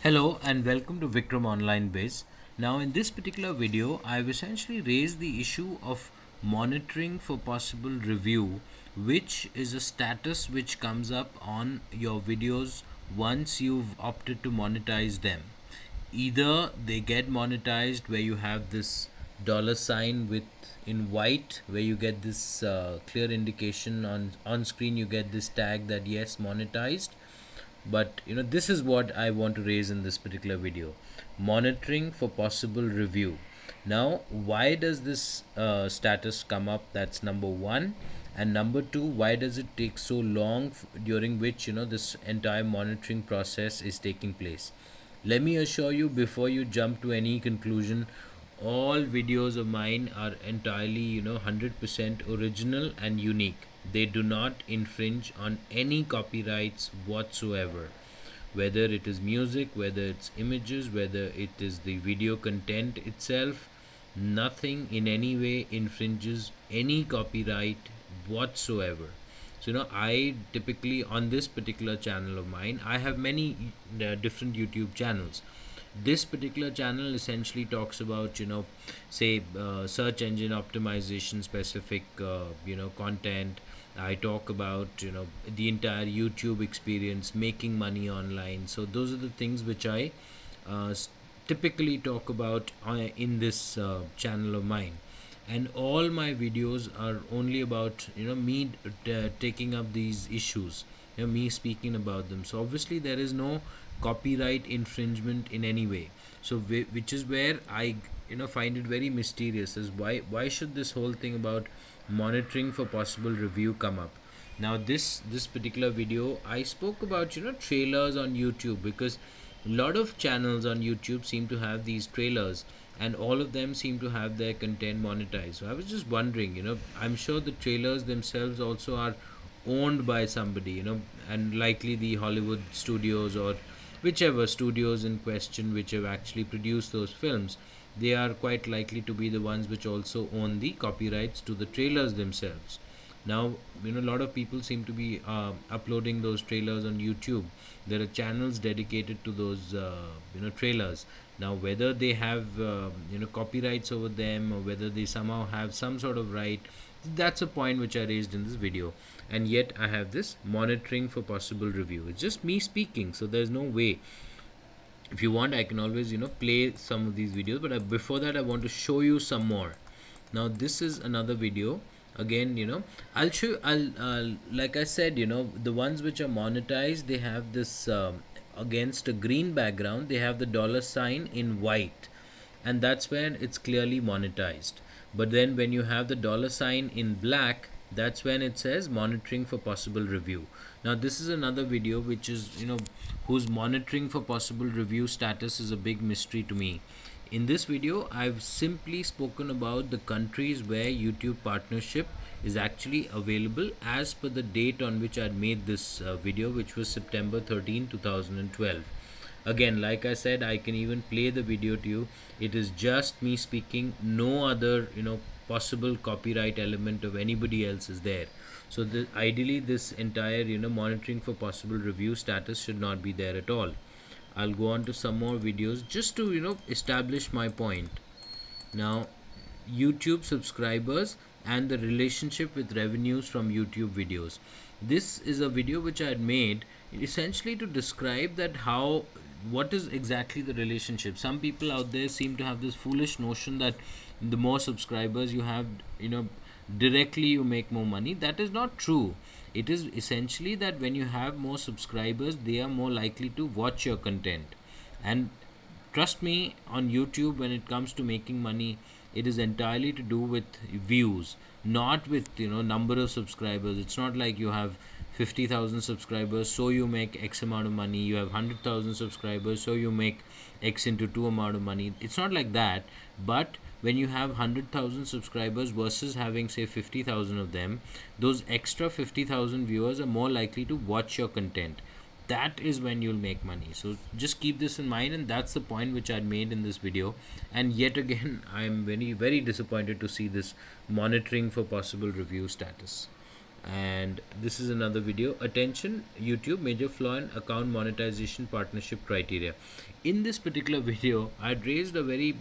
Hello and welcome to Vikram Online Biz. Now in this particular video, I've essentially raised the issue of monitoring for possible review, which is a status which comes up on your videos once you've opted to monetize them. Either they get monetized where you have this dollar sign with in white where you get this clear indication on screen, you get this tag that yes, monetized. But this is what I want to raise in this particular video: monitoring for possible review. Now why does this status come up? That's number one. And number two, why does it take so long during which this entire monitoring process is taking place? Let me assure you, before you jump to any conclusion, all videos of mine are entirely 100% original and unique. They do not infringe on any copyrights whatsoever, whether it is music, whether it's images, whether it is the video content itself. Nothing in any way infringes any copyright whatsoever. So I typically, on this particular channel of mine, I have many different YouTube channels. This particular channel essentially talks about say search engine optimization specific content. I talk about the entire YouTube experience, making money online. So those are the things which I typically talk about in this channel of mine. And all my videos are only about me taking up these issues, me speaking about them. So obviously there is no copyright infringement in any way. So which is where I find it very mysterious, is why should this whole thing about monitoring for possible review come up. Now this particular video, I spoke about trailers on YouTube, because a lot of channels on YouTube seem to have these trailers, and all of them seem to have their content monetized. So I was just wondering, I'm sure the trailers themselves also are owned by somebody, and likely the Hollywood studios or whichever studios in question which have actually produced those films, they are quite likely to be the ones which also own the copyrights to the trailers themselves. Now a lot of people seem to be uploading those trailers on YouTube. There are channels dedicated to those trailers. Now whether they have copyrights over them, or whether they somehow have some sort of right, that's a point which I raised in this video. And yet I have this monitoring for possible review. It's just me speaking, so there's no way. If you want, I can always play some of these videos, but before that I want to show you some more. Now this is another video. Again, I'll show, I'll like I said, the ones which are monetized, they have this against a green background, they have the dollar sign in white, and that's when it's clearly monetized. But then when you have the dollar sign in black, that's when it says monitoring for possible review. Now this is another video which is whose monitoring for possible review status is a big mystery to me. In this video, I've simply spoken about the countries where YouTube partnership is actually available as per the date on which I made this video, which was September 13, 2012. Again, like I said, I can even play the video to you. It is just me speaking, no other possible copyright element of anybody else is there. So ideally this entire monitoring for possible review status should not be there at all. I'll go on to some more videos just to establish my point. Now YouTube subscribers and the relationship with revenues from YouTube videos. This is a video which I had made essentially to describe that what is exactly the relationship. Some people out there seem to have this foolish notion that the more subscribers you have, directly you make more money. That is not true. It is essentially that when you have more subscribers, they are more likely to watch your content. And trust me, on YouTube, when it comes to making money, it is entirely to do with views, not with number of subscribers. It's not like you have 50,000 subscribers, so you make X amount of money. You have 100,000 subscribers, so you make X into 2 amount of money. It's not like that. But when you have 100,000 subscribers versus having say 50,000 of them, those extra 50,000 viewers are more likely to watch your content. That is when you'll make money. So just keep this in mind, and that's the point which I made in this video. And yet again, I'm very disappointed to see this monitoring for possible review status. And this is another video. Attention, YouTube, major flaw in account monetization partnership criteria. In this particular video, I had raised a very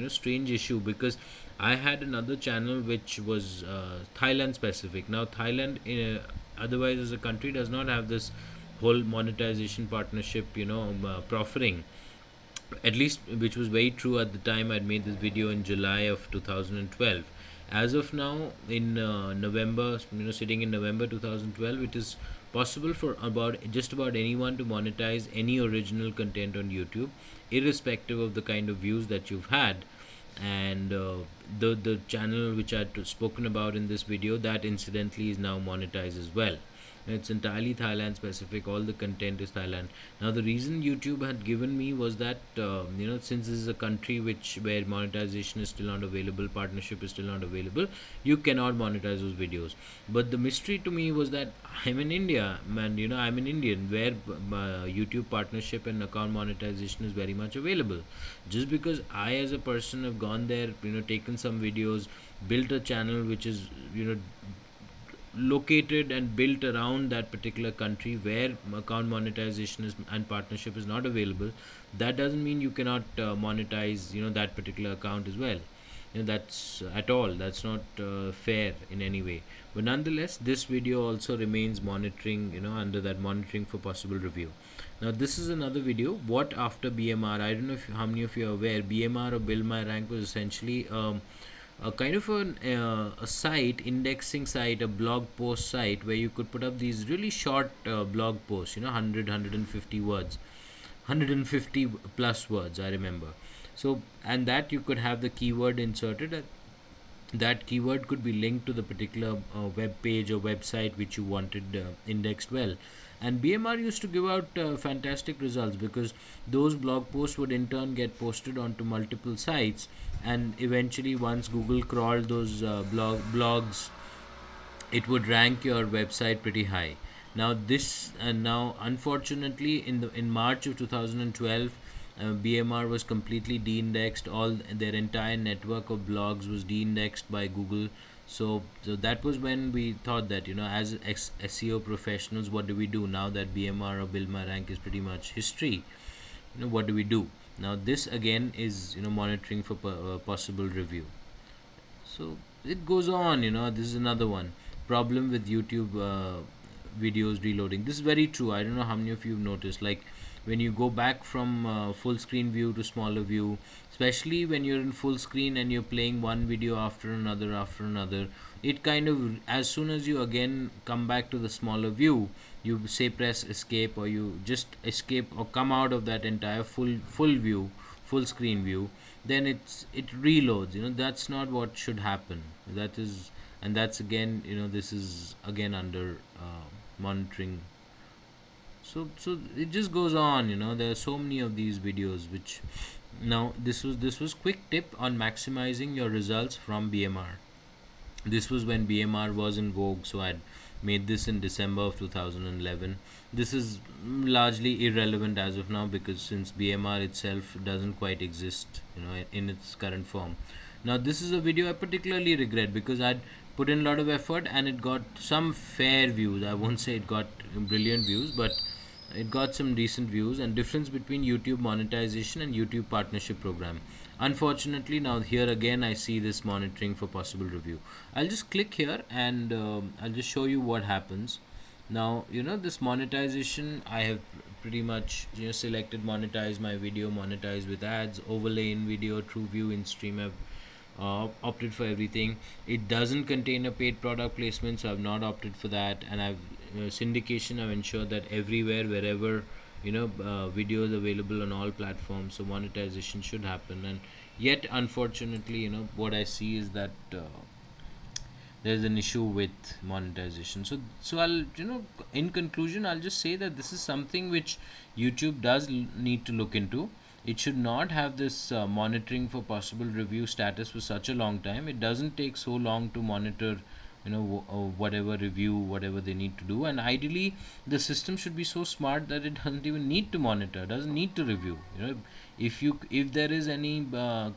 strange issue, because I had another channel which was Thailand specific. Now Thailand, otherwise as a country, does not have this whole monetization partnership proffering, at least, which was very true at the time I'd made this video in July of 2012. As of now, in November, sitting in November 2012, it is possible for just about anyone to monetize any original content on YouTube, irrespective of the kind of views that you've had. And the channel which I had spoken about in this video, that incidentally is now monetized as well. It's entirely Thailand specific. All the content is Thailand. Now the reason YouTube had given me was that since this is a country where monetization is still not available, partnership is still not available, you cannot monetize those videos. But the mystery to me was that I'm in India, and I'm an Indian, where YouTube partnership and account monetization is very much available. Just because I as a person have gone there, taken some videos, built a channel which is located and built around that particular country where account monetization and partnership is not available, that doesn't mean you cannot monetize that particular account as well. That's not fair in any way. But nonetheless, this video also remains monitoring, under that monitoring for possible review. Now this is another video. What after BMR? I don't know how many of you are aware. BMR, or Build My Rank, was essentially a kind of a site, indexing site, a blog post site, where you could put up these really short blog posts, 150 words, 150 plus words, I remember. So, and that you could have the keyword inserted. That keyword could be linked to the particular web page or website which you wanted indexed well. And BMR used to give out fantastic results, because those blog posts would in turn get posted onto multiple sites, and eventually, once Google crawled those blogs, it would rank your website pretty high. Now now unfortunately, in March of 2012, BMR was completely de-indexed. All their entire network of blogs was de-indexed by Google. So that was when we thought that, as SEO professionals, what do we do now that BMR or Build My Rank is pretty much history? What do we do now? This again is monitoring for possible review. So it goes on. This is another one problem with YouTube videos reloading. This is very true. I don't know how many of you have noticed, like when you go back from full screen view to smaller view, especially when you're in full screen and you're playing one video after another, it kind of, as soon as you again come back to the smaller view, you say press escape, or you just escape or come out of that entire full view, full screen view, then it reloads. That's not what should happen. That's again, this is again under monitoring. So it just goes on. There are so many of these videos. Which now this was quick tip on maximizing your results from BMR. This was when BMR was in vogue, so I'd made this in December of 2011. This is largely irrelevant as of now, because since BMR itself doesn't quite exist, in its current form. Now this is a video I particularly regret, because I'd put in a lot of effort and it got some fair views. I won't say it got brilliant views, but it got some decent views. And difference between YouTube monetization and YouTube partnership program. Unfortunately, now here again I see this monitoring for possible review. I'll just click here and I'll just show you what happens. Now this monetization, I have pretty much selected monetize my video, monetize with ads, overlay in video, true view in stream. I've opted for everything. It doesn't contain a paid product placement, so I've not opted for that. And I've syndication, I've ensured that everywhere, wherever video is available on all platforms, so monetization should happen. And yet unfortunately, what I see is that there's an issue with monetization. So I'll in conclusion, I'll just say that this is something which YouTube does need to look into. It should not have this monitoring for possible review status for such a long time. It doesn't take so long to monitor whatever review, whatever they need to do. And ideally the system should be so smart that it doesn't even need to monitor, doesn't need to review. If there is any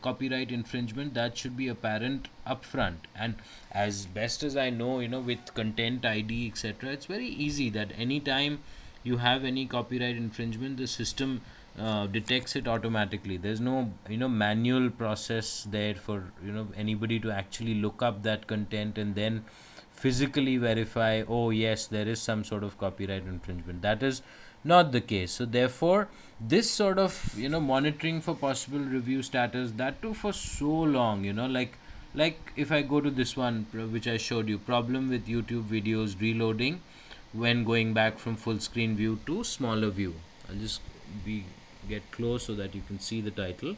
copyright infringement, that should be apparent upfront. And as best as I know, with content ID, etc., it's very easy that anytime you have any copyright infringement, the system detects it automatically. There's no manual process there for anybody to actually look up that content and then physically verify, oh yes, there is some sort of copyright infringement. That is not the case. So therefore this sort of monitoring for possible review status, that too for so long, like if I go to this one which I showed you, problem with YouTube videos reloading when going back from full screen view to smaller view. I'll just be get close so that you can see the title.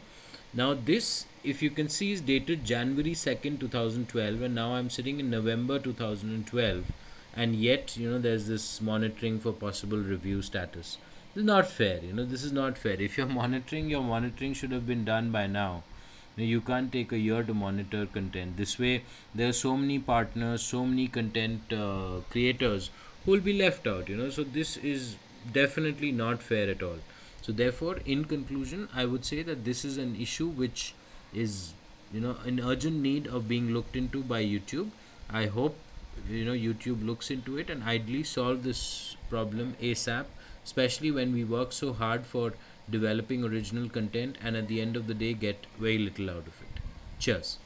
Now this, if you can see, is dated January 2nd 2012, and now I'm sitting in November 2012, and yet there's this monitoring for possible review status. This is not fair. This is not fair. If you're monitoring, your monitoring should have been done by now. You can't take a year to monitor content. This way there are so many partners, so many content creators who will be left out. So this is definitely not fair at all. So therefore, in conclusion, I would say that this is an issue which is in urgent need of being looked into by YouTube. I hope YouTube looks into it and ideally solve this problem ASAP, especially when we work so hard for developing original content and at the end of the day get very little out of it. Cheers.